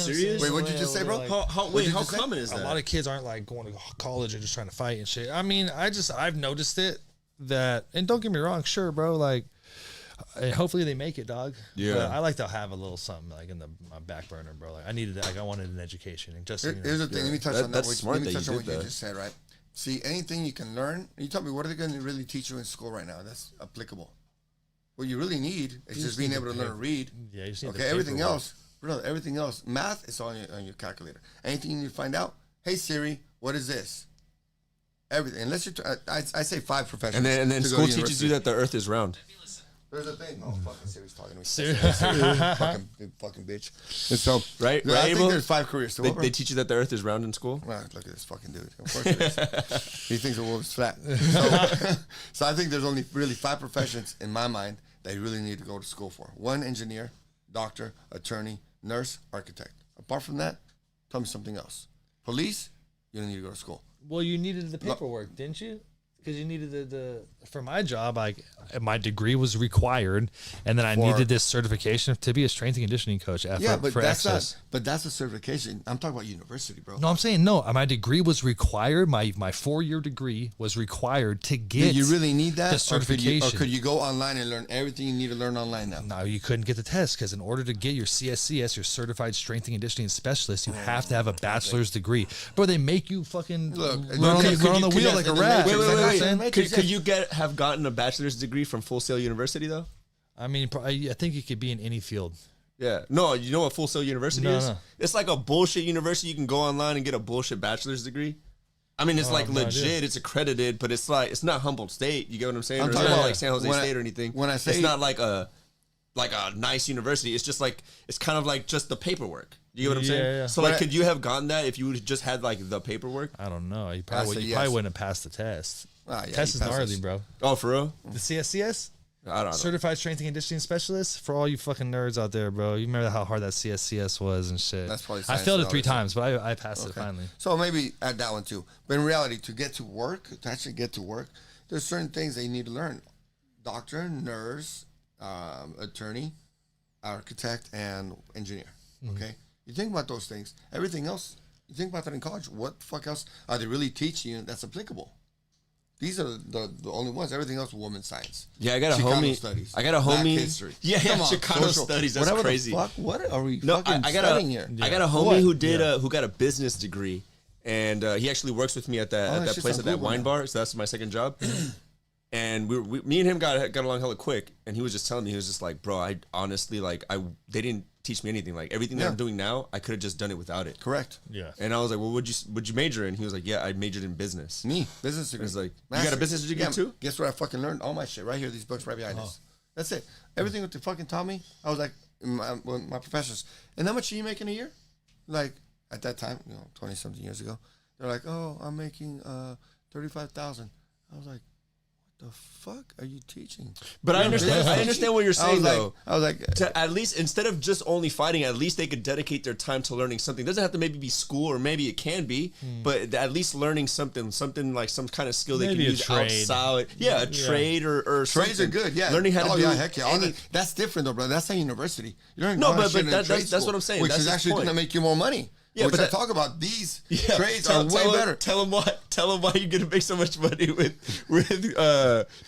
serious? Wait, what'd you just say, bro? Like, how common is that? A lot of kids aren't like going to college and just trying to fight and shit. I mean, I've noticed it that, and don't get me wrong, sure, bro, like, hopefully they make it, dog. Yeah. But I like to have a little something like in my back burner, bro. Like I wanted an education. And just Here's the thing. Let me touch on that. Let me touch on what you that. just said, right? See, anything you can learn. You tell me, what are they going to really teach you in school right now that's applicable? What you really need is just being able to learn to read. Yeah, you just need okay, everything else, brother, everything else. Math is on your calculator. Anything you need to find out, hey Siri, what is this? Everything. Unless you, I say 5 professions. And then school teaches you that the Earth is round. There's a thing. Oh, fucking Siri's talking to me. Siri. fucking bitch. And so, right? I think there's 5 careers. So they teach you that the Earth is round in school? Well, look at this fucking dude. Of course it is. He thinks the world is flat. So I think there's only really 5 professions in my mind that you really need to go to school for. 1, engineer, doctor, attorney, nurse, architect. Apart from that, tell me something else. Police, you don't need to go to school. Well, you needed the paperwork, didn't you? Because you needed the for my job, my degree was required, and then I needed this certification to be a strength and conditioning coach. But for that's access. but that's a certification. I'm talking about university, bro. No, I'm saying no. My degree was required. My 4-year degree was required to get. Do you really need that? The certification. Or could you go online and learn everything you need to learn online now? No, you couldn't get the test because in order to get your CSCS, your Certified Strength and Conditioning Specialist, you have to have a bachelor's degree. Bro, they make you fucking learn on the wheel like a rat. Wait. Could you have gotten a bachelor's degree from Full Sail University though? I mean, I think you could be in any field. Yeah. No, you know what Full Sail University is? No. It's like a bullshit university. You can go online and get a bullshit bachelor's degree. I mean, it's like legit. It's accredited, but it's like it's not Humboldt State. You get what I'm saying? Or it's not like San Jose State or anything. When I say it's not like a nice university. It's just like it's kind of like just the paperwork. You get what I'm saying? Yeah. So like, could you have gotten that if you just had like the paperwork? I don't know. You probably wouldn't have passed the test. Test is gnarly, bro. Oh, for real? The CSCS? I don't know. Certified Strength and Conditioning Specialist? For all you fucking nerds out there, bro. You remember how hard that CSCS was and shit. That's probably I failed it 3 times, but I passed it finally. So maybe add that one too. But in reality, to actually get to work, there's certain things that you need to learn. Doctor, nurse, attorney, architect, and engineer. Okay? You think about those things. Everything else, you think about that in college. What the fuck else are they really teaching you that's applicable? These are the only ones. Everything else, women's science. Yeah, I got a Chicano homie. Studies, I got a homie. Black history. Yeah, Chicano studies. That's whatever crazy. The fuck? What are we No, fucking I got studying here? I got a homie who got a business degree, and he actually works with me at that place at that wine bar. So that's my second job. And me and him got along hella quick. And he was just telling me, he was just like, bro, I honestly they didn't teach me anything. Like everything that I'm doing now, I could have just done it without it. Correct. Yeah. And I was like, well, would you major in? He was like, yeah, I majored in business. Me, business degree. I was like, you got a business degree too? Guess what I fucking learned? All my shit right here. These books right behind us. That's it. Everything that they fucking taught me, I was like, my professors. And how much are you making a year? Like at that time, 20 something years ago, they're like, oh, I'm making 35,000. I was like, the fuck are you teaching? But I understand what you're saying though. I was like, to at least instead of just only fighting, at least they could dedicate their time to learning something. It doesn't have to maybe be school, or maybe it can be, but at least learning something like some kind of skill they can use outside. Yeah, a trade or trades something. are good. Yeah, learning how to do. Heck yeah, that's different though, bro. That's a university. You're no, but that's what I'm saying. Which is actually going to make you more money. Yeah, which I talk about. These trades are way better. Tell them why you're gonna make so much money with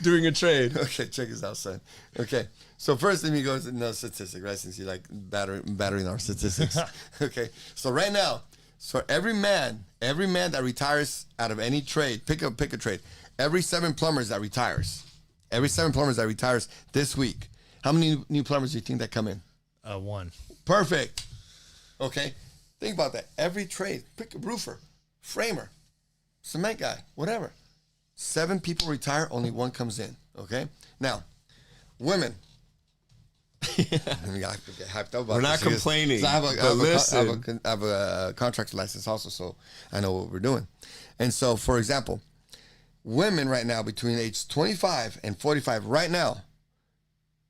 doing a trade. Okay, check this out, son. Okay, so first let me go to statistic, right? Since you like battering our statistics. Okay, so right now, every man that retires out of any trade, pick a trade. Every 7 plumbers that retires this week, how many new plumbers do you think that come in? 1. Perfect. Okay. Think about that. Every trade, pick a roofer, framer, cement guy, whatever. 7 people retire, only 1 comes in. Okay? Now, women. I get hyped up about We're not complaining. I have a contract license also, so I know what we're doing. And so, for example, women right now between age 25 and 45 right now,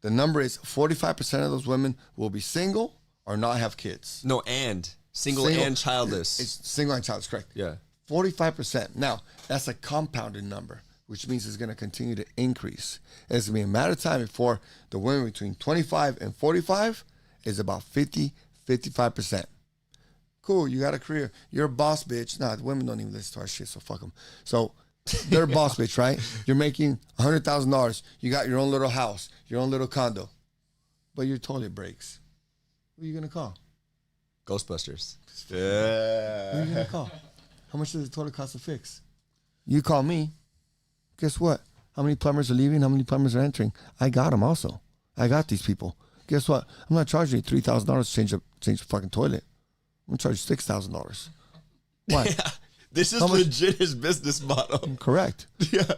the number is 45% of those women will be single or not have kids. No, Single and childless. It's single and childless, correct. Yeah. 45%. Now, that's a compounded number, which means it's going to continue to increase. It's going to be a matter of time before the women between 25 and 45 is about 55%. Cool, you got a career. You're a boss bitch. Nah, the women don't even listen to our shit, so fuck them. So they're a boss bitch, right? You're making $100,000. You got your own little house, your own little condo, but your toilet breaks. Who are you gonna call? Ghostbusters. Who are you gonna call? How much does the toilet cost to fix? You call me. Guess what? How many plumbers are leaving? How many plumbers are entering? I got them also. I got these people. Guess what? I'm not charging you $3,000 to change the fucking toilet. I'm gonna charge you $6,000. Why? Yeah, this is legit his business model. Correct. Yeah.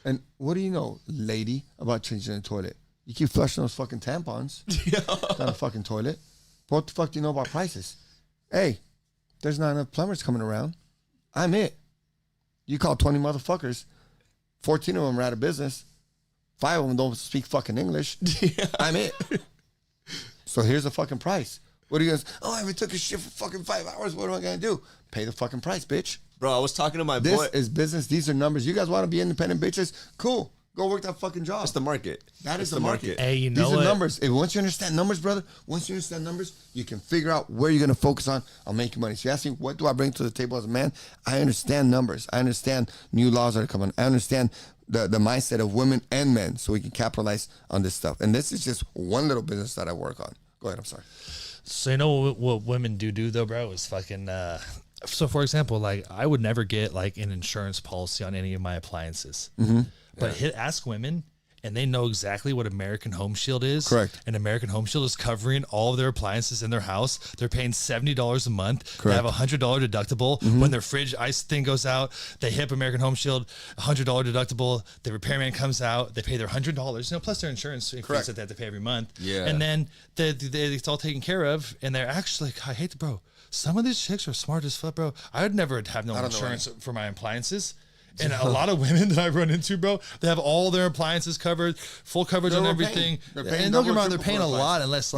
And what do you know, lady, about changing the toilet? You keep flushing those fucking tampons down the fucking toilet. What the fuck do you know about prices? Hey, there's not enough plumbers coming around. I'm it. You call 20 motherfuckers. 14 of them are out of business. 5 of them don't speak fucking English. Yeah. I'm it. So here's the fucking price. What are you guys? Oh, I haven't took a shit for fucking 5 hours. What am I gonna do? Pay the fucking price, bitch. Bro, I was talking to my boy. This is business. These are numbers. You guys want to be independent bitches? Cool. Go work that fucking job. That's the market. That is the market. Hey, you know These what? are numbers. If once you understand numbers, brother, once you understand numbers, you can figure out where you're going to focus on. I'll make you money. So you ask me, what do I bring to the table as a man? I understand numbers. I understand new laws that are coming. I understand the mindset of women and men so we can capitalize on this stuff. And this is just one little business that I work on. Go ahead. I'm sorry. So you know what women do though, bro, is fucking so for example, like I would never get like an insurance policy on any of my appliances. Mm-hmm. But ask women and they know exactly what American Home Shield is. Correct. And American Home Shield is covering all of their appliances in their house. They're paying $70 a month. Correct. They have a $100 deductible. Mm-hmm. When their fridge ice thing goes out, they hit American Home Shield, $100 deductible. The repairman comes out, they pay their $100, plus their insurance increase that they have to pay every month. Yeah. And then it's all taken care of. And they're actually, I hate to, bro, some of these chicks are smart as fuck, bro. I would never have no insurance for my appliances. And a lot of women that I run into, bro, they have all their appliances covered, full coverage on everything. And don't get me wrong, they're paying a lot unless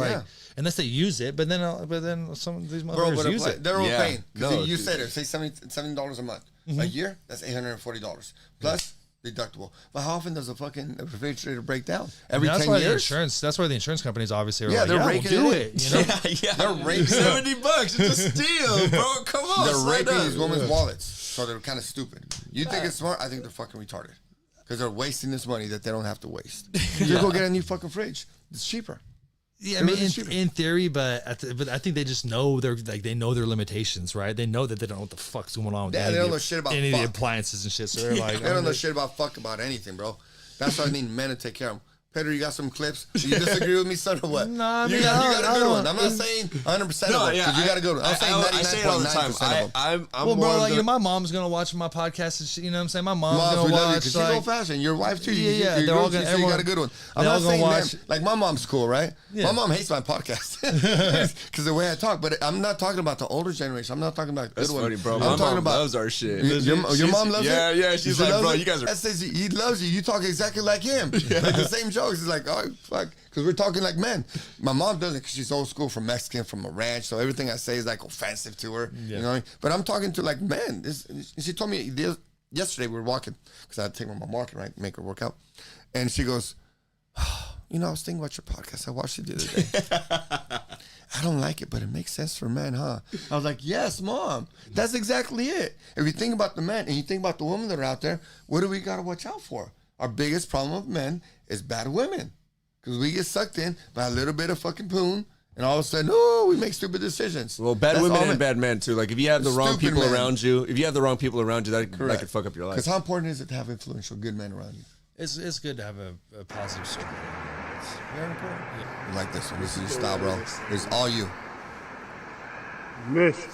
unless they use it. But then some of these motherfuckers use it. They're overpaying. Because you said it, say $70 a month. Mm-hmm. A year, that's $840. Plus deductible. But how often does a fucking refrigerator break down? Every 10 years? That's why the insurance companies obviously are they're raking we'll do it. You know? They're raking $70. It's a steal, bro. Come on. They're raping these women's wallets. So they're kind of stupid. You think it's smart? I think they're fucking retarded. Because they're wasting this money that they don't have to waste. Just go get a new fucking fridge. It's cheaper. Yeah, I mean, in theory, but I think they just know they know their limitations, right? They know that they don't know what the fuck's going on with they don't know shit about any of the appliances and shit. So they're like, they don't know shit about anything, bro. That's why I need men to take care of them. Pedro, you got some clips? You disagree with me, son, or what? No, I mean, you got a good one. I'm not saying 100% of it, because you got a good one. I'm saying 99.9% of them. I'm bro, like, my mom's going to watch my podcast, and shit, you know what I'm saying? My mom's going to watch. She's old-fashioned. Your wife, too. Yeah, they're all going to. You got a good one. I'm not saying them. Like, my mom's cool, right? Yeah. My mom hates my podcast because the way I talk. But I'm not talking about the older generation. I'm not talking about good one. That's funny, bro. I'm talking about loves our shit. Your mom loves it? Yeah. She's like, bro, you guys are. That says he loves you. You talk exactly like him. Like the same jokes. He's like, oh, fuck. Because we're talking like men. My mom doesn't because she's old school from Mexican, from a ranch. So everything I say is like offensive to her. Yeah. You know what I mean? But I'm talking to like men. She told me yesterday we were walking because I had to take her to my market, right? Make her work out. And she goes, oh, I was thinking about your podcast. I watched it the other day. I don't like it, but it makes sense for men, huh? I was like, yes, mom. That's exactly it. If you think about the men and you think about the women that are out there, what do we got to watch out for? Our biggest problem with men is bad women. Because we get sucked in by a little bit of fucking poon, and all of a sudden, we make stupid decisions. Well, bad women and bad men, too. Like, if you have the wrong people around you, that could fuck up your life. Because how important is it to have influential, good men around you? It's good to have a positive circle. It's very important. Yeah. You like this one. This is your style, bro. It's all you. Missed.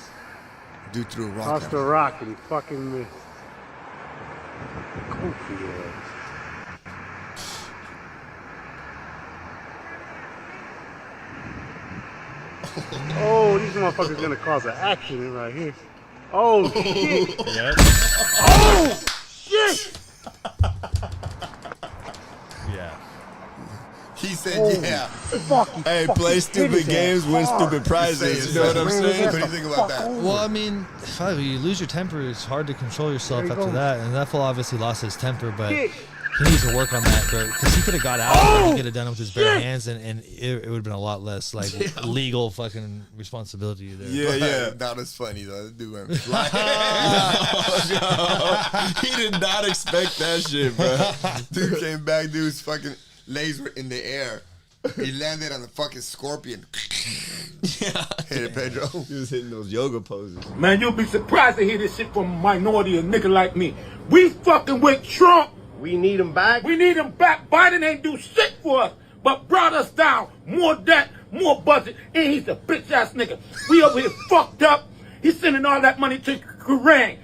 Do through a rock. Tossed a rock and he fucking missed. Goofy ass. Oh, these motherfuckers gonna cause an accident right here. Oh shit! Yeah. Oh shit! Yeah. He said, yeah. Fuck, hey, play stupid games, win stupid prizes. You know what I'm saying? What do you think about that? Well, I mean, you lose your temper. It's hard to control yourself after that. And that fool obviously lost his temper, but He needs to work on that, bro. Because he could have got out and could have done it with his bare hands, and it would have been a lot less like legal fucking responsibility there. Yeah. That was funny though. The dude went flying. He did not expect that shit, bro. Dude came back. Dude's fucking legs were in the air. He landed on the fucking scorpion. Yeah. Hit it, Pedro. He was hitting those yoga poses. Man, you'll be surprised to hear this shit from a minority, a nigga like me. We fucking with Trump. We need him back. We need him back. Biden ain't do shit for us, but brought us down. More debt, more budget, and he's a bitch ass nigga. We over here fucked up. He's sending all that money to Ukraine.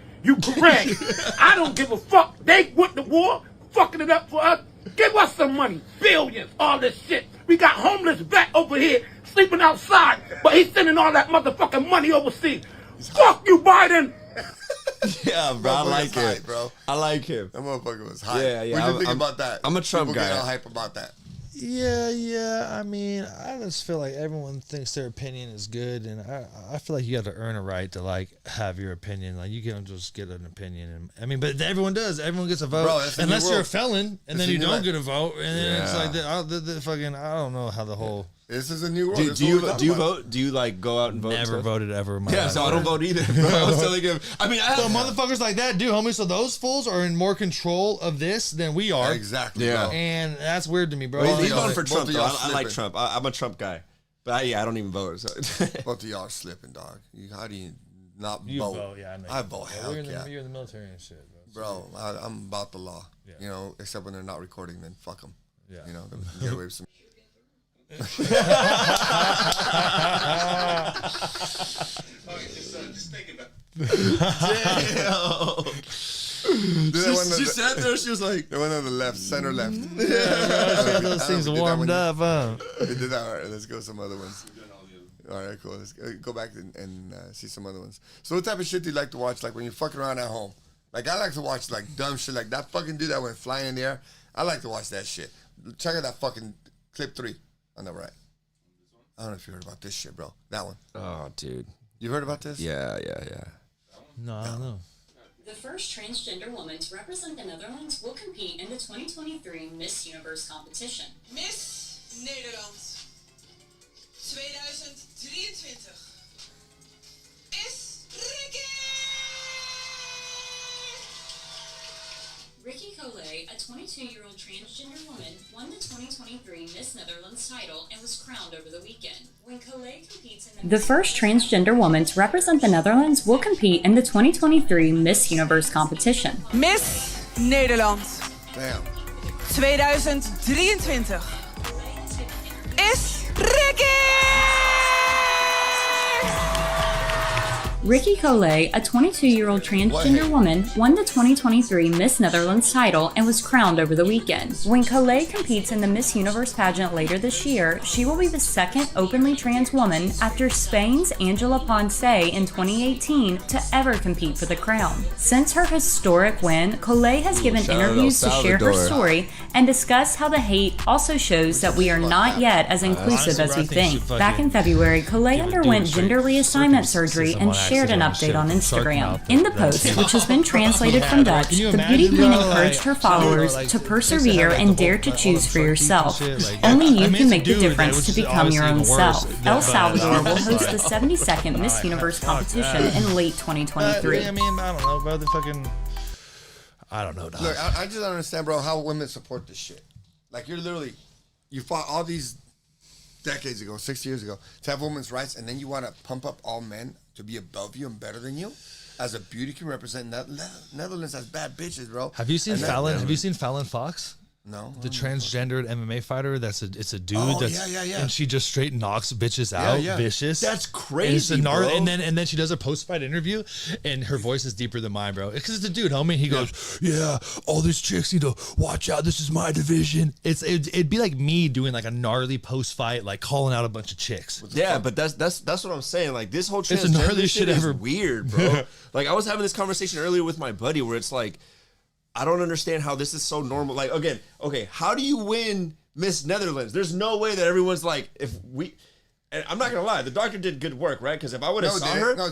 I don't give a fuck. They went to war, fucking it up for us. Give us some money. Billions, all this shit. We got homeless vet over here sleeping outside, but he's sending all that motherfucking money overseas. Fuck you, Biden. Yeah, bro, I like him. Hype, bro. I like him. That motherfucker was hype. Yeah. What do you think about that? I'm a Trump People guy. get all hype about that. Yeah. I mean, I just feel like everyone thinks their opinion is good, and I feel like you got to earn a right to like have your opinion. Like you can't just get an opinion. And I mean, but everyone does. Everyone gets a vote, Bro, unless you're a felon, and then you don't get a vote, and then it's Yeah. like the fucking. I don't know how the whole. This is a new world. Do you vote? Do you like go out and vote? Never voted ever in my Yeah, life. so I don't vote either. Bro. I was telling him. I mean, So motherfuckers like that do, homie. So those fools are in more control of this than we are. Exactly. Yeah. Bro. And that's weird to me, bro. He's y'all- voting for both Trump of though. y'all I like slipping. Trump. I'm a Trump guy, but I don't even vote. So. Both of y'all are slipping, dog. How do you not You vote? vote, yeah. I vote. Hell You're in, yeah. you're in the military and shit, bro. Bro, I'm about the law. Yeah. You know, except when they're not recording, then fuck them. Yeah. You know, they get away with some. Just think about. She sat there. She was like, The one on the left, center left. Those things warmed up, huh? We did that. All right, let's go some other ones. All right, cool. Let's go back and see some other ones. So what type of shit do you like to watch, like when you're fucking around at home? Like, I like to watch, like, dumb shit, like that fucking dude that went flying in the air. I like to watch that shit. Check out that fucking clip 3 on the right. I don't know if you heard about this shit, bro. That one. "Oh, dude, You heard about this? yeah." No, I don't know. The first transgender woman to represent the Netherlands will compete in the 2023 Miss Universe competition. Miss Nederland 2023 is Ricky! Ricky Collet, a 22-year-old transgender woman, won the 2023 Miss Netherlands title and was crowned over the weekend. When Collet competes in the first transgender woman to represent the Netherlands will compete in the 2023 Miss Universe competition. Miss Nederland Damn. 2023 is Ricky! Ricky Collet, a 22-year-old transgender woman, won the 2023 Miss Netherlands title and was crowned over the weekend. When Collet competes in the Miss Universe pageant later this year, she will be the second openly trans woman after Spain's Angela Ponce in 2018 to ever compete for the crown. Since her historic win, Collet has given shout out interviews to El share her Salvador. story and discuss how the hate also shows that we are not yet as inclusive Honestly, as bro, I we think she think. Back in fucking February, Collet give a dude underwent straight gender reassignment circumcision surgery on and accident shared an and update shit. on Shark Instagram. mouth. In the post, which has been translated from Dutch, Can you the imagine, beauty queen bro, encouraged like, her followers like, to they persevere said, like, and the dare whole- to all choose the for fuck yourself. teeth and shit, like, Only I you mean, can it's make a the dude, difference which to is become your own obviously even worse. self. Yeah, El but- Salvador will It's host like- the 72nd Miss Universe competition in late 2023. I mean, I don't know, bro. The fucking. I don't know, dog. Look, I just don't understand, bro, how women support this shit. Like, you fought all these decades ago, 6 years ago, to have women's rights, and then you want to pump up all men to be above you and better than you? As a beauty can represent Netherlands as bad bitches, bro. Have you seen And that- Fallon? Have you seen Fallon Fox? No. The transgendered MMA fighter. It's a dude. Oh, that's, yeah. And she just straight knocks bitches out. yeah. Vicious. That's And, crazy, it's a bro. and then she does a post fight interview, and her voice is deeper than mine, bro. Because it's a dude, homie. He goes, "Yeah, all these chicks need to watch out. This is my division." It'd be like me doing like a gnarly post fight, like calling out a bunch of chicks. Yeah, but that's what I'm saying. Like this whole It's the transgender gnarliest shit shit is ever. weird, bro. Like I was having this conversation earlier with my buddy where it's like, I don't understand how this is so normal. Like again, okay, how do you win Miss Netherlands? There's no way that everyone's like, And I'm not gonna lie, the doctor did good work, right? Because if I would have saw her, no,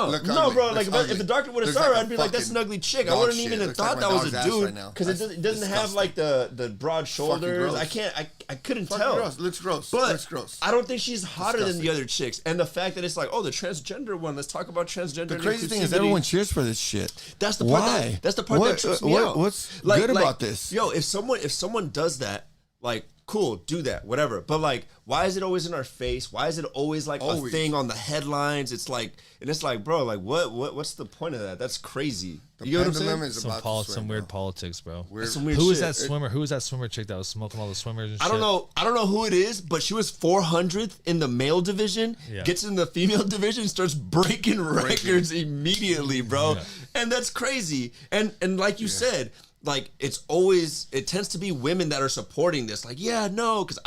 look no, ugly. bro. Like Looks if the doctor would have saw her, I'd be like, "That's an ugly chick." I wouldn't even have thought that was a dude because it doesn't have like the broad shoulders. I couldn't tell. Gross. Looks gross. But looks gross. I don't think she's hotter than the other chicks. And the fact that it's like, oh, the transgender one. Let's talk about transgender. The crazy thing is everyone cheers for this shit. That's the part. Why? That's the part that trips me out. What's good about this? Yo, if someone does that, like, cool, do that, whatever. But like, why is it always in our face? Why is it always like a thing on the headlines? It's like, and it's like, bro, like what's the point of that? That's crazy. You know what I'm saying? Is some weird politics, bro. Some weird Who shit. is that swimmer? Who is that swimmer chick that was smoking all the swimmers and shit? I don't know who it is, but she was 400th in the male division, gets in the female division, starts breaking records immediately, bro. Yeah. And that's crazy. And like you said, like it tends to be women that are supporting this. Like, yeah, no, because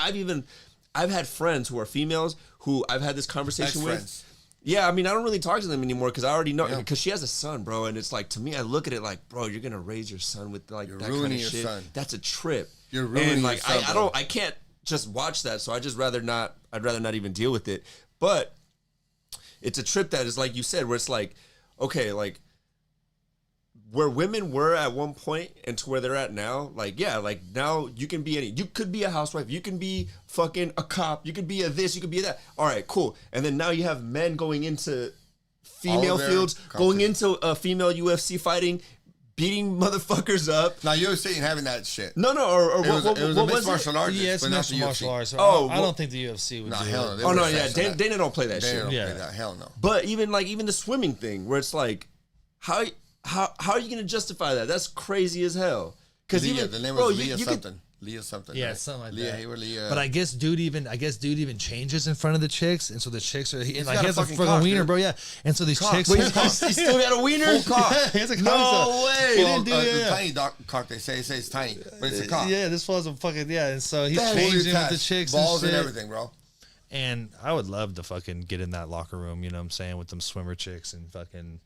I've had friends who are females who I've had this conversation with. Yeah, I mean, I don't really talk to them anymore because I already know, because she has a son, bro, and it's like, to me, I look at it like, bro, you're gonna raise your son with like that kind of shit. Son. That's a trip. You're ruining and like your son, I can't just watch that, so I'd rather not even deal with it. But it's a trip that is like you said, where it's like, okay, like where women were at one point and to where they're at now, like, yeah, like now you could be a housewife, you can be fucking a cop, you could be a this, you could be a that. All right, cool. And then now you have men going into female fields, going into female UFC fighting, beating motherfuckers up. Now UFC ain't having that shit. No, it was a mixed martial arts. Yeah, it's mixed martial arts. Oh, I don't think the UFC would do hell it. no. Oh no, yeah, Dana don't play that shit. Dana don't play that. Hell no. But even the swimming thing, where it's like, how are you gonna justify that? That's crazy as hell. Because the name was Leah something. Leah something. Yeah, right? something like Leah that. Hayward, Leah. But I guess dude even changes in front of the chicks, and so the chicks are he has a fucking wiener, dude. bro. Yeah, and so these chicks. Wait, he still got a wiener? Full cock. Yeah, he has a cock. No way. He didn't do the tiny cock. They say it's tiny, but it's a cock. Yeah, this was a fucking and so he's changing with the chicks, balls and everything, bro. And I would love to fucking get in that locker room, you know what I'm saying, with them swimmer chicks and fucking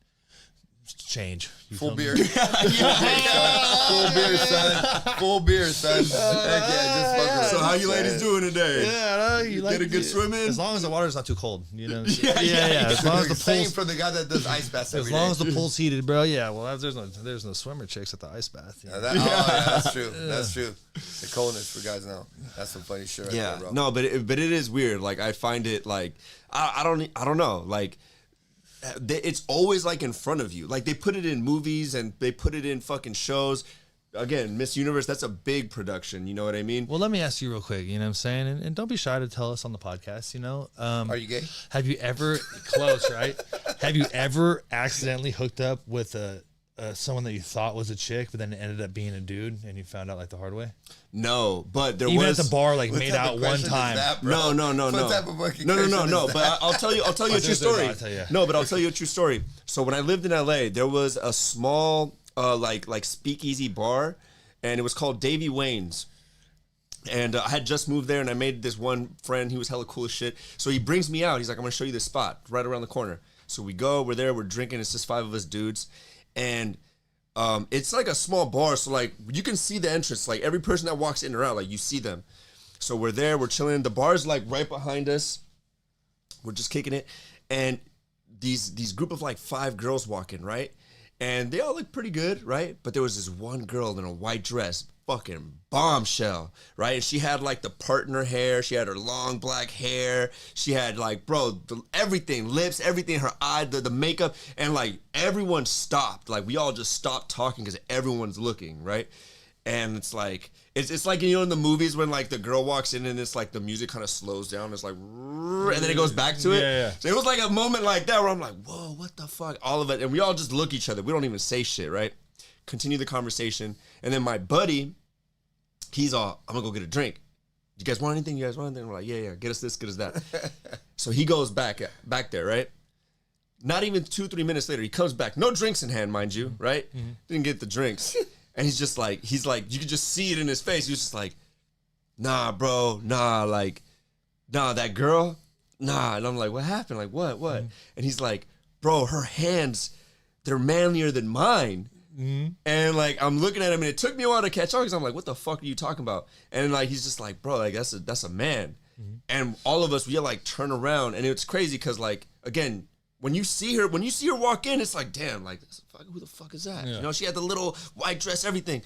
change. Full beer. Full beer, son. Full beer, son. So how you ladies doing today? Yeah, you get a good swim in? As long as the water's not too cold, you know. Yeah. As long as the Same pool's for the guy that does ice baths every as long day. as the pool's heated, bro. Yeah, well, there's no swimmer chicks at the ice bath. You know? That's true. That's true. The coldness for guys now. That's some funny shit right there, bro. No, but it is weird. Like I find it like I don't know. Like it's always like in front of you. Like they put it in movies and they put it in fucking shows. Again, Miss Universe, that's a big production. You know what I mean? Well, let me ask you real quick. You know what I'm saying? And don't be shy to tell us on the podcast, you know? Are you gay? Have you ever, close, right? Have you ever accidentally hooked up with someone that you thought was a chick, but then it ended up being a dude and you found out like the hard way? No, but there Even was at the bar, like What made type out of one question is time. that, bro? No. What type of fucking No. question is But that? I'll tell you a true story. I'll tell you. No, but I'll tell you a true story. So when I lived in LA, there was a small like speakeasy bar, and it was called Davy Wayne's. And I had just moved there, and I made this one friend. He was hella cool as shit. So he brings me out. He's like, I'm going to show you this spot right around the corner. So we go. We're there. We're drinking. It's just 5 of us dudes. And it's like a small bar. So, like, you can see the entrance. Like, every person that walks in or out, like, you see them. So we're there. We're chilling. The bar's, like, right behind us. We're just kicking it. And these group of, like, 5 girls walk in, right? And they all look pretty good, right? But there was this one girl in a white dress, fucking bombshell, right? And she had like the part in her hair. She had her long black hair. She had like, bro, everything, lips, everything, her eye, the makeup. And like everyone stopped. Like we all just stopped talking because everyone's looking, right? And it's like, it's like, you know, in the movies when like the girl walks in and it's like the music kind of slows down. It's like, and then it goes back to it. Yeah. So it was like a moment like that where I'm like, whoa, what the fuck? All of it. And we all just look at each other. We don't even say shit, right? Continue the conversation. And then my buddy, he's all, I'm going to go get a drink. You guys want anything? We're like, yeah, get us this, get us that. So he goes back there, right? Not even 2-3 minutes later, he comes back. No drinks in hand, mind you, right? Mm-hmm. Didn't get the drinks. And he's like, you could just see it in his face. He was just like, nah, bro, nah, that girl, nah. And I'm like, what happened? Like, what? Mm-hmm. And he's like, bro, her hands, they're manlier than mine. Mm-hmm. And like, I'm looking at him and it took me a while to catch on because I'm like, what the fuck are you talking about? And like, he's just like, bro, like that's a man. And all of us, we like turn around, and it's crazy because like again, when you see her walk in, it's like damn, like who the fuck is that? You know, she had the little white dress, everything.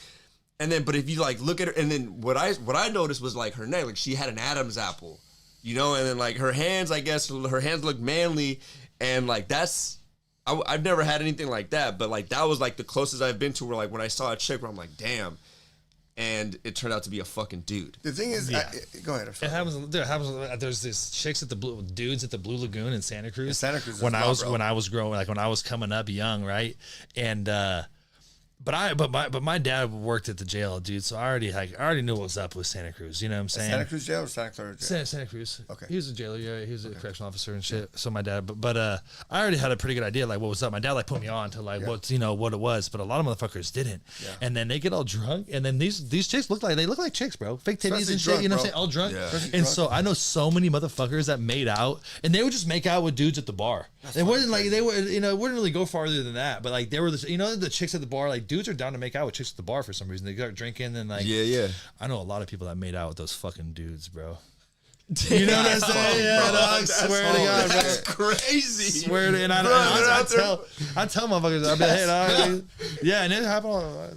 And then, but if you like look at her, and then what I noticed was like her neck, like she had an Adam's apple, you know, and then like her hands, I guess her hands looked manly, and like that's. I've never had anything like that, but like that was like the closest I've been to where like when I saw a chick where I'm like, damn, and it turned out to be a fucking dude. The thing is, go ahead. It happens. There's these chicks at the dudes at the Blue Lagoon in Santa Cruz. In Santa Cruz, when I was growing, like when I was coming up young, right, and. But my dad worked at the jail, dude. So I already knew what was up with Santa Cruz. You know what I'm saying? Santa Cruz jail or Santa Clara jail? Santa Cruz. Okay. He was a jailer. Yeah, he was a correctional officer and shit. So my dad, but I already had a pretty good idea like what was up. My dad like put me on to like what it was, but a lot of motherfuckers didn't. Yeah. And then they get all drunk, and then these chicks look like chicks, bro. Fake titties and shit. Drunk, you know what I'm bro. saying? All drunk. Yeah. And so I know so many motherfuckers that made out, and they would just make out with dudes at the bar. It wasn't like they were, it wouldn't really go farther than that. But like they were, the chicks at the bar, like dudes are down to make out with chicks at the bar for some reason. They start drinking and like I know a lot of people that made out with those fucking dudes, bro. You know what I'm saying? Yeah, I swear to God, bro. That's crazy. Swear to, and I tell motherfuckers, I'll be like, hey, yeah, and it happened.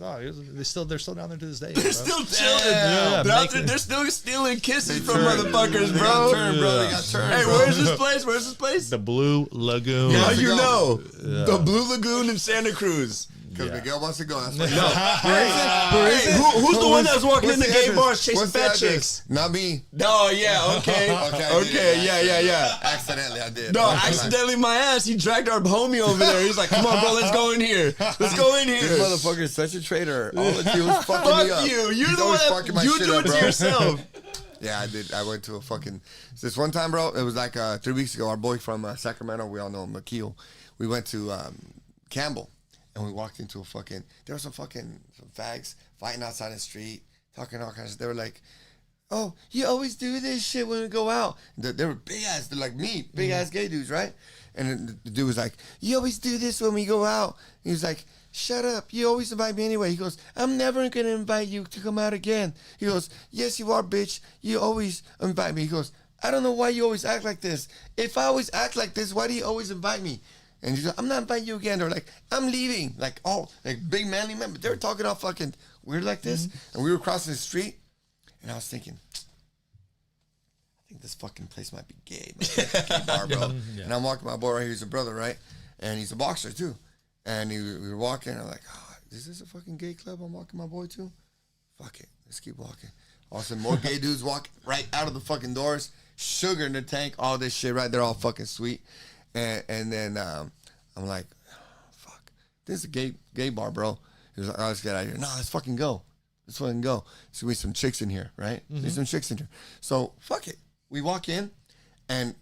They're still down there to this day. They're still chilling. They're still stealing kisses from motherfuckers, bro. They got turned. Hey, where's this place? Where's this place? The Blue Lagoon. How you know? The Blue Lagoon in Santa Cruz. Because Miguel wants to go. That's why. Who's the one that's walking in the gay bars chasing fat chicks? Not me. No, yeah, okay. Yeah. Accidentally, I did. No, accidentally my ass. He dragged our homie over there. He's like, come on, bro, let's go in here. Let's go in here. This motherfucker is such a traitor. All of you was fucking me up. Fuck you. You're He's the one fucking my you shit do up, it to bro. yourself. Yeah, I did. I went to a fucking... This one time, bro, it was like 3 weeks ago. Our boy from Sacramento, we all know him, McKeel. We went to Campbell. And we walked into a fucking... There were some fags fighting outside the street, talking all kinds of... They were like, oh, you always do this shit when we go out. They were big ass. They're like me, big ass gay dudes, right? And then the dude was like, you always do this when we go out. He was like, shut up. You always invite me anyway. He goes, I'm never going to invite you to come out again. He goes, yes, you are, bitch. You always invite me. He goes, I don't know why you always act like this. If I always act like this, why do you always invite me? And he's like, I'm not inviting you again. They're like, I'm leaving. Like, all like big manly men. But they were talking all fucking weird like this. And we were crossing the street. And I was thinking, I think this fucking place might be gay. Gay bar, bro. Yeah. And I'm walking my boy right here. He's a brother, right? And he's a boxer, too. And we were walking. And I'm like, oh, is this a fucking gay club I'm walking my boy to? Fuck it. Let's keep walking. All of a sudden, more gay dudes walk right out of the fucking doors. Sugar in the tank. All this shit, right? They're all fucking sweet. And then I'm like, oh, fuck. This is a gay bar, bro. He was like, oh, let's get out of here. No, let's fucking go. Let's fucking go. There's going to be some chicks in here, right? There's some chicks in here. So, fuck it. We walk in, and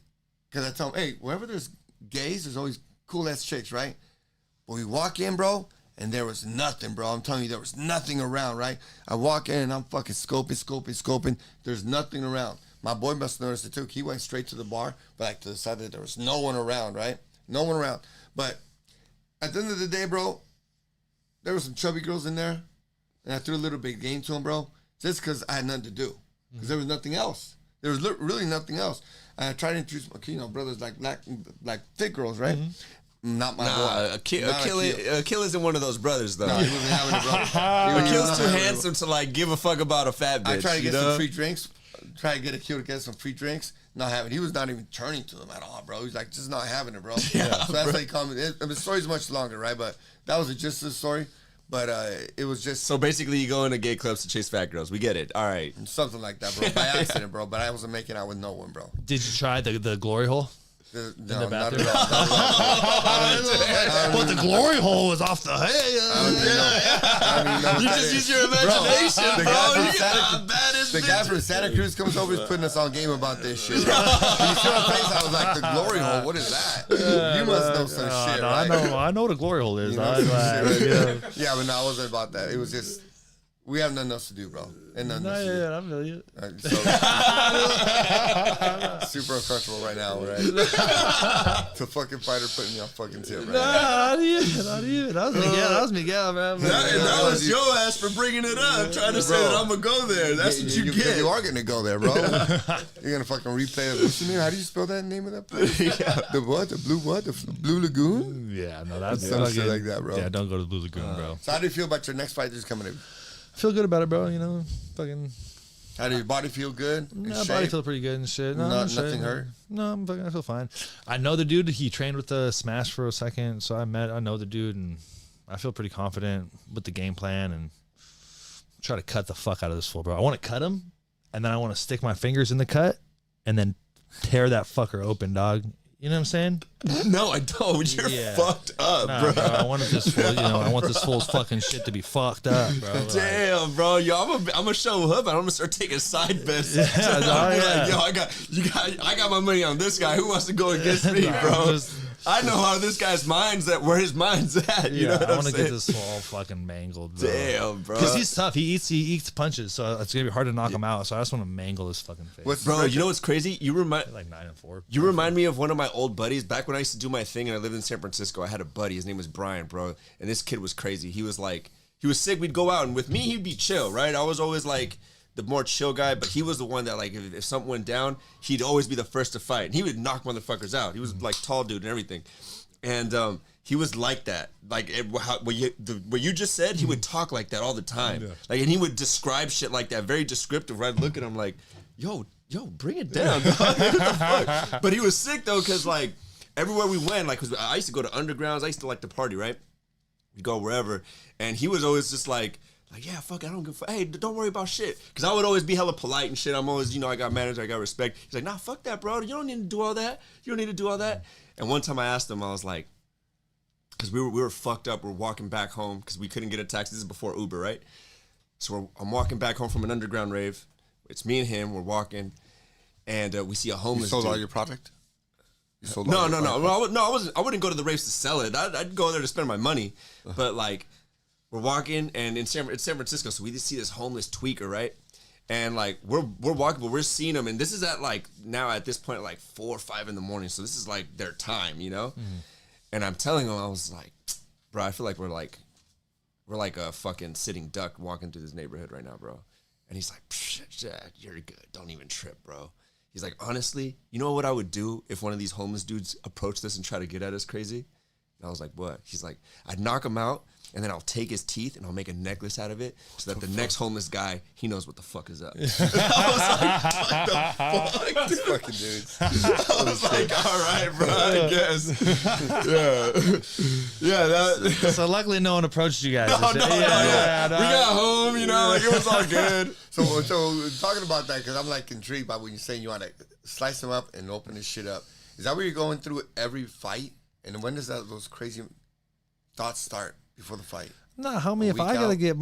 because I tell them, hey, wherever there's gays, there's always cool-ass chicks, right? But we walk in, bro, and there was nothing, bro. I'm telling you, there was nothing around, right? I walk in, and I'm fucking scoping. There's nothing around. My boy must have noticed it too. He went straight to the bar, but like to the side that there was no one around, right? No one around. But at the end of the day, bro, there were some chubby girls in there, and I threw a little bit of game to them, bro, just because I had nothing to do. Because there was nothing else. There was really nothing else. And I tried to introduce my, brothers like thick girls, right? Not my boy. Akil isn't one of those brothers, though. No, he wasn't having a brother. Akil's too handsome to like give a fuck about a fat bitch. I tried to get some free drinks. Try to get Akil to get some free drinks. Not having. He was not even turning to them at all, bro. He's like just not having it, bro. Yeah, so that's how he called me. The story's much longer, right? But that was the gist of the story. But it was just so basically you go into gay clubs to chase fat girls. We get it. All right, something like that, bro. By accident, bro. But I wasn't making out with no one, bro. Did you try the glory hole? No, the bathroom? not at all. But the glory hole was off the head. You just use your imagination, bro. The guy from Santa Cruz comes over, he's putting us on game about this shit. Bro. You see my face? I was like, the glory hole. What is that? You must know some shit, no, right? I know what a glory hole is. Yeah, but no, I wasn't about that. It was just We have nothing else to do, bro. And nothing else to do. Yeah, I feel you. Super uncomfortable right now, right? The fucking fighter putting me on fucking tip, right? Not even. That was Miguel, man. That was your ass for bringing it up, trying to say that I'm gonna go there. That's what you get. You are gonna go there, bro. You're gonna fucking replay it. What's the name? How do you spell that name of that place? The what? The blue what? The Blue Lagoon? Yeah, no, that's Some shit like that, bro. Yeah, don't go to the Blue Lagoon, bro. So how do you feel about your next fight that's coming in? I feel good about it, bro. You know, fucking. How do your body feel good? No, body feel pretty good and shit. No, nothing hurt? No, I feel fine. I know the dude. He trained with the Smash for a second, so I know the dude, and I feel pretty confident with the game plan and try to cut the fuck out of this fool, bro. I want to cut him, and then I want to stick my fingers in the cut, and then tear that fucker open, dog. You know what I'm saying? No, I don't. You're fucked up, bro. I want this fool, I want this fool's fucking shit to be fucked up, bro. Damn, bro. Yo, I'm gonna show up and I'm gonna start taking side bets. Yeah, dog, like, yo, I got my money on this guy. Who wants to go against me, bro? I know how this guy's where his mind's at. You know what I want to get this all fucking mangled, bro. Damn, bro. Because he's tough. He eats punches, so it's gonna be hard to knock him out. So I just want to mangle his fucking face. Bro, you know what's crazy? You remind like 9-4. You remind me of one of my old buddies. Back when I used to do my thing and I lived in San Francisco, I had a buddy. His name was Brian, bro. And this kid was crazy. He was sick. We'd go out, and with me, he'd be chill, right? I was always like the more chill guy, but he was the one that like if something went down, he'd always be the first to fight. And he would knock motherfuckers out. He was like tall dude and everything. And he was like that. Like what you just said, he would talk like that all the time. Yeah. Like, and he would describe shit like that, very descriptive. Right? Look at him like, yo, bring it down, dog. What the fuck? But he was sick though, cause like everywhere we went, like, cause I used to go to undergrounds. I used to like to party, right? We go wherever, and he was always just like, yeah, fuck it, I don't give a fuck. Hey, don't worry about shit. Cause I would always be hella polite and shit. I'm always, I got manners, I got respect. He's like, nah, fuck that, bro. You don't need to do all that. You don't need to do all that. And one time I asked him, I was like, because we were fucked up. We're walking back home because we couldn't get a taxi. This is before Uber, right? So I'm walking back home from an underground rave. It's me and him. We're walking, and we see a homeless dude. You sold all your product? No. Well, I wouldn't go to the raves to sell it. I'd go there to spend my money. But like, we're walking, and it's San Francisco, so we just see this homeless tweaker, right? And like we're walking, but we're seeing them, and this is at like now at this point like 4 or 5 in the morning, so this is like their time, Mm-hmm. And I'm telling him, I was like, bro, I feel like we're like a fucking sitting duck walking through this neighborhood right now, bro. And he's like, you're good, don't even trip, bro. He's like, honestly, you know what I would do if one of these homeless dudes approached us and try to get at us crazy? And I was like, what? He's like, I'd knock him out, and then I'll take his teeth and I'll make a necklace out of it so that the next homeless guy, he knows what the fuck is up. I was like, what the fuck? These fucking dudes. I was like, all right, bro, I guess. Yeah. So luckily no one approached you guys. No. We got home, like it was all good. So talking about that, because I'm like intrigued by when you're saying you want to slice them up and open this shit up. Is that what you're going through every fight? And when does those crazy thoughts start? Before the fight? Nah, homie. If I gotta get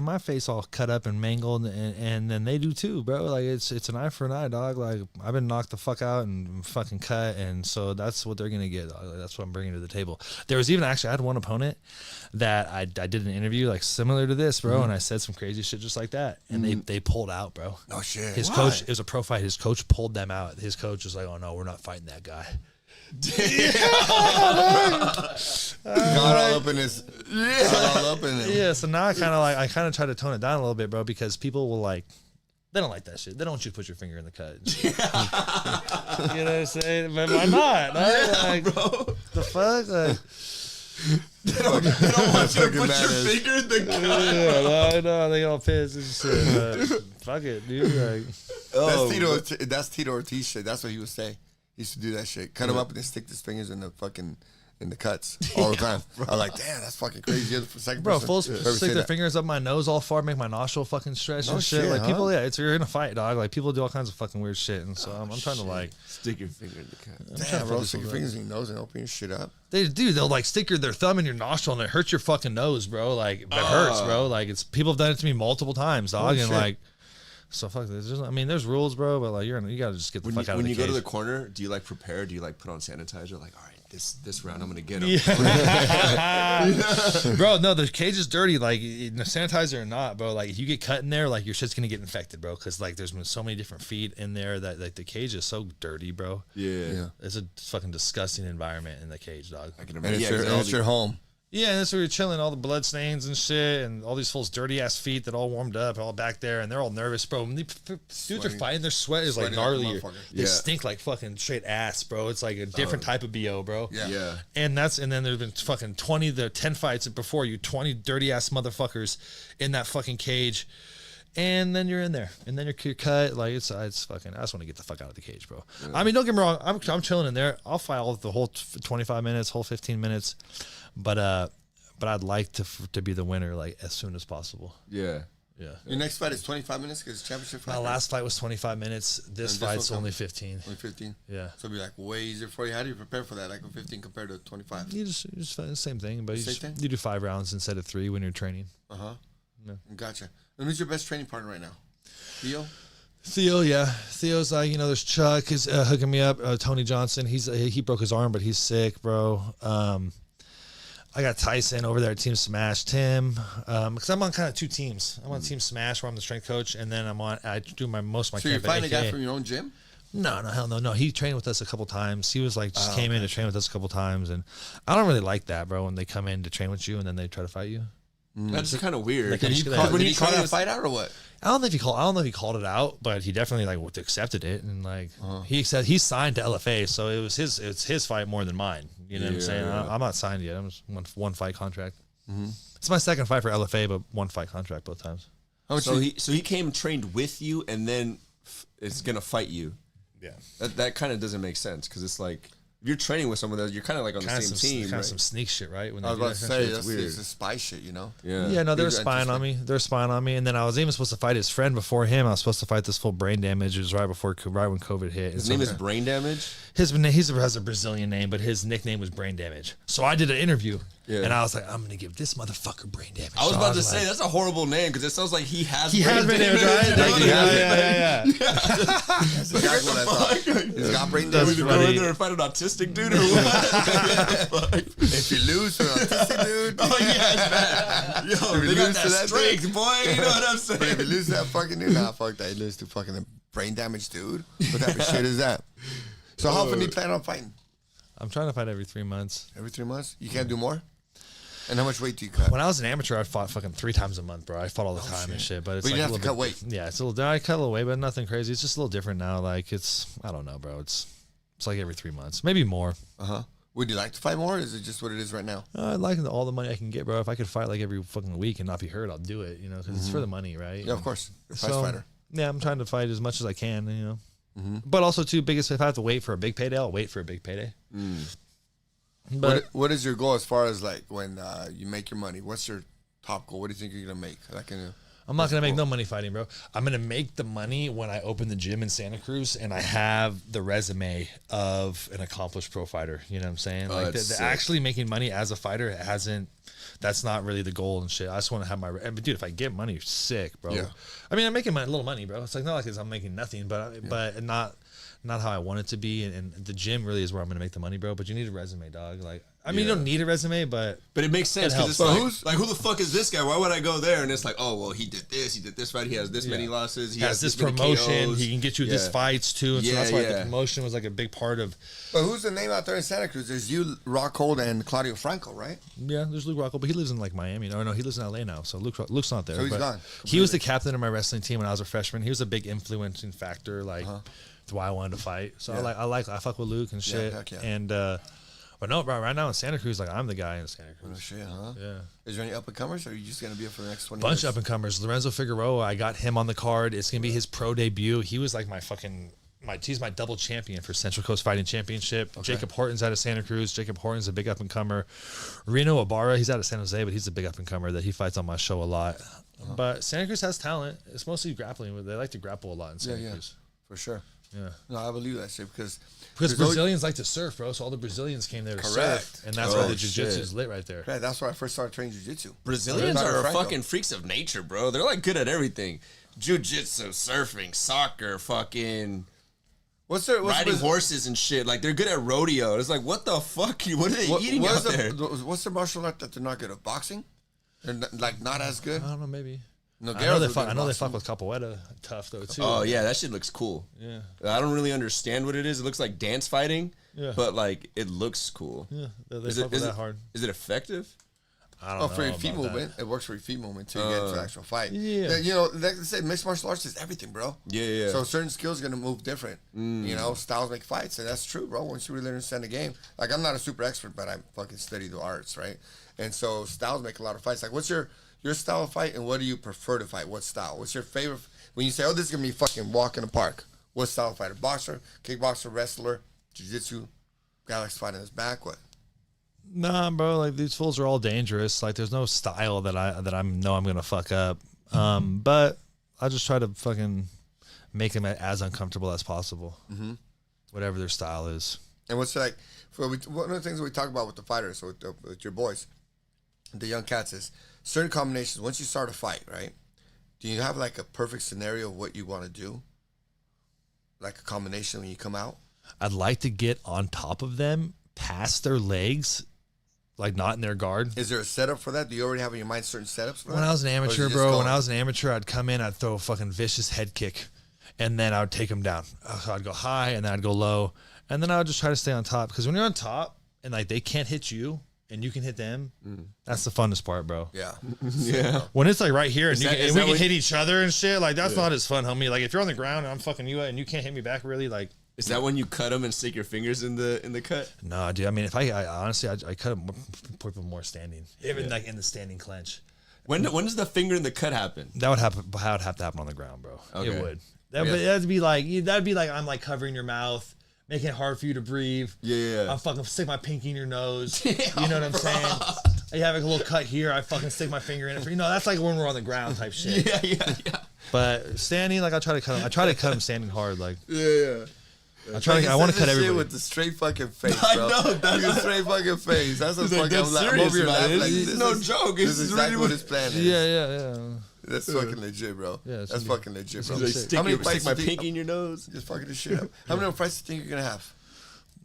my face all cut up and mangled, and then they do too, bro. Like it's an eye for an eye, dog. Like I've been knocked the fuck out and fucking cut, and so that's what they're gonna get. Dog. Like, that's what I'm bringing to the table. There was even I had one opponent that I did an interview like similar to this, bro, and I said some crazy shit just like that, and they pulled out, bro. Oh shit. His coach, it was a pro fight. His coach pulled them out. His coach was like, "Oh no, we're not fighting that guy." Got all up in his. Yeah, so now I kind of try to tone it down a little bit, bro, because people will they don't like that shit. They don't want you to put your finger in the cut. You know what I'm saying? But why not? Yeah, bro. The fuck? They don't want you to put your finger in the cut. Yeah, no, they get all pissed and shit. Fuck it, dude. That's Tito Ortiz shit. That's what he would say. He used to do that shit. Cut him up and then stick his fingers in the cuts all the time. I'm like, damn, that's fucking crazy. Bro, fools stick their fingers up my nose all far, make my nostril fucking stretch and shit. Like people, you're in a fight, dog. Like people do all kinds of fucking weird shit, and so I'm trying to stick your finger in the cut. Damn, bro, stick your fingers in your nose and open your shit up. They'll stick their thumb in your nostril and it hurts your fucking nose, bro. Like it hurts, bro. Like people have done it to me multiple times, dog, and like. So fuck this. There's rules, bro, but like you gotta just get the fuck out of the cage. When you go to the corner, do you prepare? Do you put on sanitizer? Like, all right, this round I'm gonna get him. Yeah. Bro, no, the cage is dirty. Like, sanitizer or not, bro. Like, if you get cut in there, like, your shit's gonna get infected, bro. Because like, there's been so many different feet in there that like the cage is so dirty, bro. Yeah. It's a fucking disgusting environment in the cage, dog. I can And imagine. it's your home. Yeah, and that's where you're chilling, all the blood stains and shit, and all these fools' dirty ass feet that all warmed up, all back there, and they're all nervous, bro. When dudes are fighting, their sweat is like Sweating like a gnarly. motherfucker. They stink like fucking straight ass, bro. It's like a different type of BO, bro. Yeah. And then there's been fucking 10 fights before you, 20 dirty ass motherfuckers in that fucking cage. And then you're in there, and then you're cut. Like it's fucking. I just want to get the fuck out of the cage, bro. Yeah. I mean, don't get me wrong. I'm chilling in there. I'll fight the whole 25 minutes, whole 15 minutes, but I'd like to be the winner like as soon as possible. Yeah. Your next fight is 25 minutes because championship fight. My last fight was 25 minutes. This fight's only 15. Only 15. Yeah. So it'll be like way easier for you. How do you prepare for that? Like a 15 compared to 25. You just fight the same thing, but Same thing? you do 5 rounds instead of 3 when you're training. Gotcha. And who's your best training partner right now? Theo, yeah. Theo's like, there's Chuck is hooking me up. Tony Johnson, he broke his arm, but he's sick, bro. I got Tyson over there at Team Smash. Tim, because I'm on kind of 2 teams. I'm on Team Smash where I'm the strength coach, and then I do most of my. So you're fighting a guy from your own gym? No, hell no. He trained with us a couple times. He was like came in to train with us a couple times, and I don't really like that, bro. When they come in to train with you and then they try to fight you. That's just kind of weird. Like, Did he call that fight out or what? I don't know if he called it out, but he definitely like accepted it, and like he said he signed to LFA, so it's his fight more than mine. You know what I'm saying? I'm not signed yet. I'm just one fight contract. It's my second fight for LFA, but 1 fight contract both times. So he came trained with you, and then it's gonna fight you. Yeah, that kind of doesn't make sense because it's like if you're training with someone that you're kind of like on the same team. Kind of some sneak shit, right? When I was about to say that's weird. It's a spy shit, you know? Yeah, no, they were spying on me. They're spying on me, and then I was even supposed to fight his friend before him. I was supposed to fight this full brain damage. It was right when COVID hit. His name is Brain Damage. He has a Brazilian name, but his nickname was Brain Damage. So I did an interview, and I was like, I'm gonna give this motherfucker brain damage. I was about to say that's a horrible name because it sounds like he has brain damage, right? Yeah. That's exactly what I thought. He's got brain damage. Go in there and fight an autistic dude or what? If you lose to an autistic dude, Oh yeah, it's bad. Yo, they got that strength, boy. You know what I'm saying? if you lose to that fucking dude, nah, fuck that. You lose to fucking a brain damage dude. What type of shit is that? So how often do you plan on fighting? I'm trying to fight every 3 months. Every 3 months? You can't do more? And how much weight do you cut? When I was an amateur, I fought fucking 3 times a month, bro. I fought all the time and shit. But it's But you like have to cut weight. Yeah, it's a little. I cut a little weight, but nothing crazy. It's just a little different now. Like I don't know, bro. It's like every 3 months, maybe more. Would you like to fight more? Or is it just what it is right now? I like all the money I can get, bro. If I could fight like every fucking week and not be hurt, I'll do it. Because it's for the money, right? Yeah, of course. You're a prize So, fighter. Yeah, I'm trying to fight as much as I can. But also, too, if I have to wait for a big payday, I'll wait for a big payday. But What is your goal as far as like when you make your money? What's your top goal? What do you think you're gonna make? I'm not going to make no money fighting, bro. I'm going to make the money when I open the gym in Santa Cruz and I have the resume of an accomplished pro fighter. You know what I'm saying? Like the actually making money as a fighter that's not really the goal and shit. I just want to have but dude, if I get money, sick, bro. Yeah. I mean, I'm making a little money, bro. It's like not like I'm making nothing, but not how I want it to be. And the gym really is where I'm going to make the money, bro. But you need a resume, dog. Like, I mean, you don't need a resume, but it makes sense it because helps. it's like who the fuck is this guy? Why would I go there? And it's like, oh well, he did this right. He has this many losses. He has this many promotion. KOs. He can get you this fights too. And so that's why the promotion was like a big part of. But who's the name out there in Santa Cruz? There's you, Rockhold, and Claudio Franco, right? Yeah, there's Luke Rockwell, but he lives in like Miami. No, he lives in LA now. So Luke's not there. So he's but gone. He was the captain of my wrestling team when I was a freshman. He was a big influencing factor, like that's why I wanted to fight. So I fuck with Luke and shit. Heck yeah. And but no, bro, right now in Santa Cruz, like I'm the guy in Santa Cruz. Oh shit, huh? Yeah. Is there any up and comers, or are you just gonna be up for the next 20 Bunch years? up and comers. Lorenzo Figueroa, I got him on the card. It's gonna be his pro debut. He was like he's my double champion for Central Coast Fighting Championship. Okay. Jacob Horton's out of Santa Cruz. Jacob Horton's a big up and comer. Reno Ibarra, he's out of San Jose, but he's a big up and comer that he fights on my show a lot. But Santa Cruz has talent. It's mostly grappling. They like to grapple a lot in Santa Cruz. For sure. Yeah. No, I believe that shit because Brazilians like to surf, bro. So all the Brazilians came there to surf, and that's why the jiu-jitsu is lit right there. Right, that's why I first started training jiu-jitsu. Brazilians are fucking freaks of nature, bro. They're like good at everything: jiu-jitsu, surfing, soccer, fucking What's their riding horses and shit. Like they're good at rodeo. It's like what the fuck? What are they eating out there? What's the martial art that they're not good at? Boxing? They're not as good. I don't know, maybe. No, I know they fuck with capoeira tough though too. Oh yeah, that shit looks cool. Yeah, I don't really understand what it is. It looks like dance fighting. Yeah, but like it looks cool. Yeah, they fuck with that hard. Is it effective? I don't know. For your feet movement, it works for your feet movement to get to the actual fight. Yeah, you know, like they say, mixed martial arts is everything, bro. Yeah. So certain skills are gonna move different. You know, styles make fights, and that's true, bro. Once you really understand the game, like I'm not a super expert, but I fucking study the arts, right? And so styles make a lot of fights. Like, what's your style of fight, and what do you prefer to fight? What style? What's your favorite? When you say, oh, this is gonna be fucking walk in the park. What style of fighter? Boxer, kickboxer, wrestler, jiu-jitsu, guy likes to fight on his back. What? Nah, bro. Like these fools are all dangerous. Like there's no style that I'm gonna fuck up. But I just try to fucking make them as uncomfortable as possible. Mm-hmm. Whatever their style is. And what's like? One of the things we talk about with the fighters, with your boys, the young cats, is certain combinations. Once you start a fight, right? Do you have like a perfect scenario of what you want to do? Like a combination when you come out? I'd like to get on top of them, past their legs, like not in their guard. Is there a setup for that? Do you already have in your mind certain setups for that? When I was an amateur, bro, I'd come in, I'd throw a fucking vicious head kick, and then I would take them down. So I'd go high, and then I'd go low, and then I would just try to stay on top. Because when you're on top, and like they can't hit you, and you can hit them, that's the funnest part, bro. Yeah. Yeah. When it's like right here, and we can hit each other and shit, like that's not as fun, homie. Like if you're on the ground and I'm fucking you, and you can't hit me back, really, like. Is that when you cut them and stick your fingers in the cut? No, dude. I mean, if I honestly, I cut them, put them more standing, even like in the standing clench. When does the finger in the cut happen? That would happen. That would have to happen on the ground, bro. Okay. It would. That'd be like I'm like covering your mouth, making it hard for you to breathe. Yeah. I fucking stick my pinky in your nose. You know what I'm saying? You have like a little cut here. I fucking stick my finger in it. That's like when we're on the ground type shit. Yeah. But standing, like I try to cut them standing hard, like. Yeah. I want to cut everybody with the straight fucking face, bro. I know that's a straight fucking face. That's a fucking. That's serious, I'm man. like, It's no joke. This is exactly what his plan is. Yeah. That's fucking legit, bro. Yeah, that's fucking legit, bro. Like stick my pinky in your nose. Just fucking this shit up. How many fights do you think you're gonna have?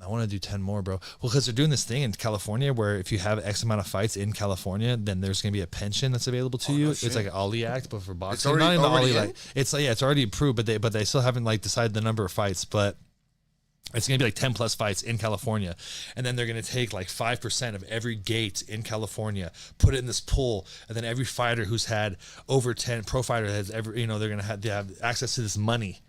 I want to do 10 more, bro. Well, because they're doing this thing in California where if you have X amount of fights in California, then there's going to be a pension that's available to you. It's like an Ollie Act, but for boxing. It's already it's already approved, but they still haven't like decided the number of fights. But it's going to be like 10 plus fights in California. And then they're going to take like 5% of every gate in California, put it in this pool. And then every fighter who's had over 10 pro fighter has ever, they're going to have access to this money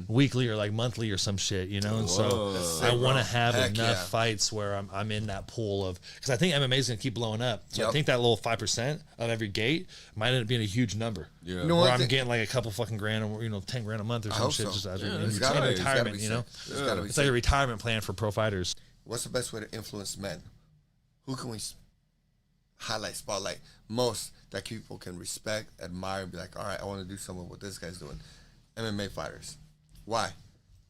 weekly or like monthly or some shit, And so I want to have enough fights where I'm in that pool of, because I think MMA is going to keep blowing up. So I think that little 5% of every gate might end up being a huge number. Yeah. Where I'm getting like a couple fucking grand or, 10 grand a month or some shit. So. Just as retirement, It's like a retirement plan for pro fighters. What's the best way to influence men? Who can we highlight, spotlight most that people can respect, admire, and be like, all right, I want to do something what this guy's doing? MMA fighters. Why?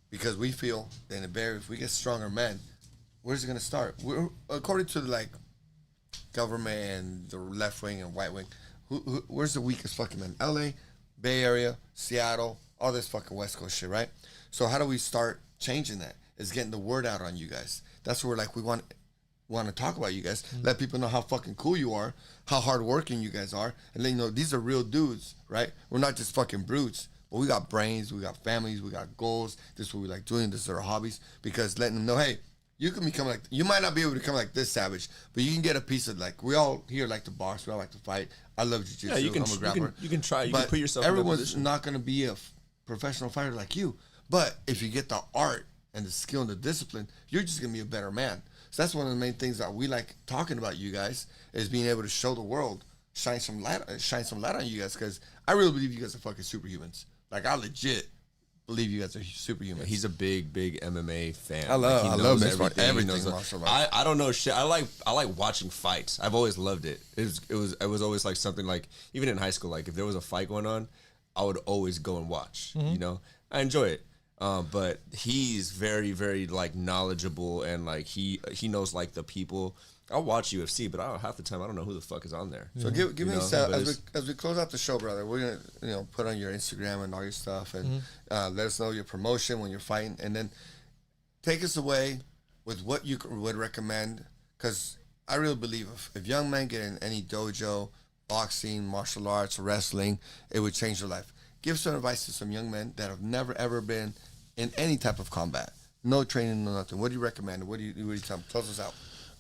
Because we feel that in the Bay Area, if we get stronger men, where's it going to start? According to like government and the left wing and white wing, where's the weakest fucking men? LA, Bay Area, Seattle, all this fucking West Coast shit, right? So how do we start changing that? Is getting the word out on you guys. That's where like we want to talk about you guys. Let people know how fucking cool you are, how hardworking you guys are, and let you know these are real dudes, right? We're not just fucking brutes, but we got brains, we got families, we got goals. This is what we like doing. This is our hobbies. Because letting them know, hey, you can become like, you might not be able to become like this savage, but you can get a piece of like, we all here like to box, we all like to fight. I love jiu-jitsu. Yeah, I'm a grappler. You can try. You but can put yourself. Everyone's not going to be a professional fighter like you. But if you get the art and the skill and the discipline, you're just going to be a better man. So that's one of the main things that we like talking about you guys, is being able to show the world, shine some light on you guys, because I really believe you guys are fucking superhumans. Like, I legit believe you guys are superhumans. He's a big MMA fan. I love everything. I don't know shit. I like watching fights. I've always loved it. It was always like something like, even in high school, like if there was a fight going on, I would always go and watch. I enjoy it. But he's very, very like knowledgeable, and like he knows like the people. I'll watch UFC, but half the time I don't know who the fuck is on there. So give me a set as we close out the show, brother. We're gonna put on your Instagram and all your stuff, and let us know your promotion when you're fighting, and then take us away with what you would recommend. Because I really believe if young men get in any dojo, boxing, martial arts, wrestling, it would change their life. Give some advice to some young men that have never ever been in any type of combat, no training, no nothing. What do you recommend? What do you tell them? Close us out.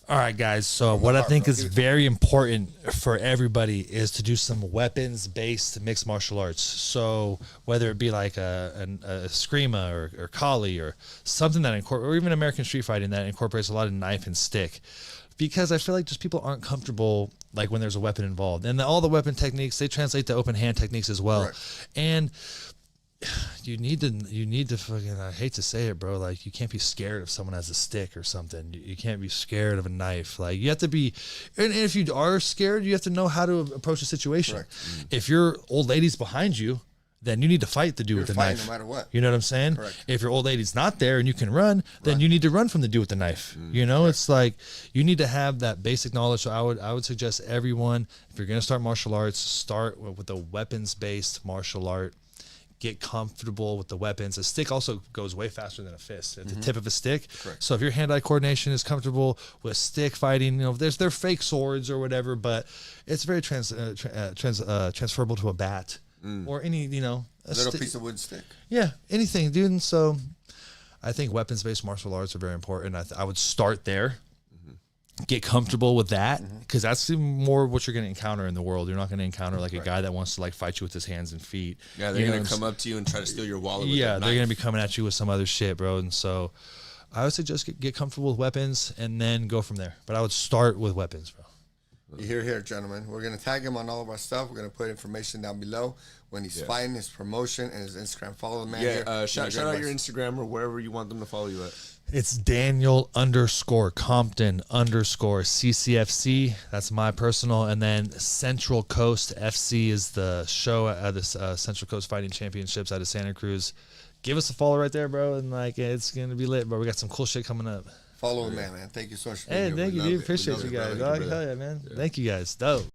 All right, guys. So what I think is very important for everybody is to do some weapons-based mixed martial arts. So whether it be like a Screama or Kali or something that or even American street fighting that incorporates a lot of knife and stick, because I feel like just people aren't comfortable like when there's a weapon involved. And all the weapon techniques, they translate to open hand techniques as well. Right. And you need to fucking, I hate to say it, bro, like you can't be scared if someone has a stick or something. You can't be scared of a knife. Like you have to be, and if you are scared, you have to know how to approach the situation. If your old lady's behind you, then you need to fight the dude with the knife. No matter what. You know what I'm saying? Correct. If your old lady's not there and you can run, then you need to run from the dude with the knife. You know, it's like you need to have that basic knowledge. So I would suggest everyone, if you're gonna start martial arts, start with a weapons-based martial art. Get comfortable with the weapons. A stick also goes way faster than a fist at the tip of a stick. Correct. So if your hand-eye coordination is comfortable with stick fighting, you know, they're fake swords or whatever, but it's very transferable to a bat or any, you know, a little piece of wood stick. Yeah, anything, dude. And so I think weapons-based martial arts are very important. I would start there. Get comfortable with that, because that's more what you're going to encounter in the world. You're not going to encounter like a guy that wants to like fight you with his hands and feet. Yeah, they're going to come up to you and try to steal your wallet. Yeah, they're going to be coming at you with some other shit, bro. And so I would suggest get comfortable with weapons and then go from there. But I would start with weapons, bro. You hear here, gentlemen. We're going to tag him on all of our stuff. We're going to put information down below when he's fighting, his promotion, and his Instagram. Follow the man here. Shout out your Instagram or wherever you want them to follow you at. It's Daniel_Compton_CCFC. That's my personal. And then Central Coast FC is the show at the Central Coast Fighting Championships out of Santa Cruz. Give us a follow right there, bro. And like, it's going to be lit, bro. We got some cool shit coming up. Follow the man. Thank you so much. Hey, thank you, dude. Appreciate you guys. Hell yeah, man. Thank you guys. Dope.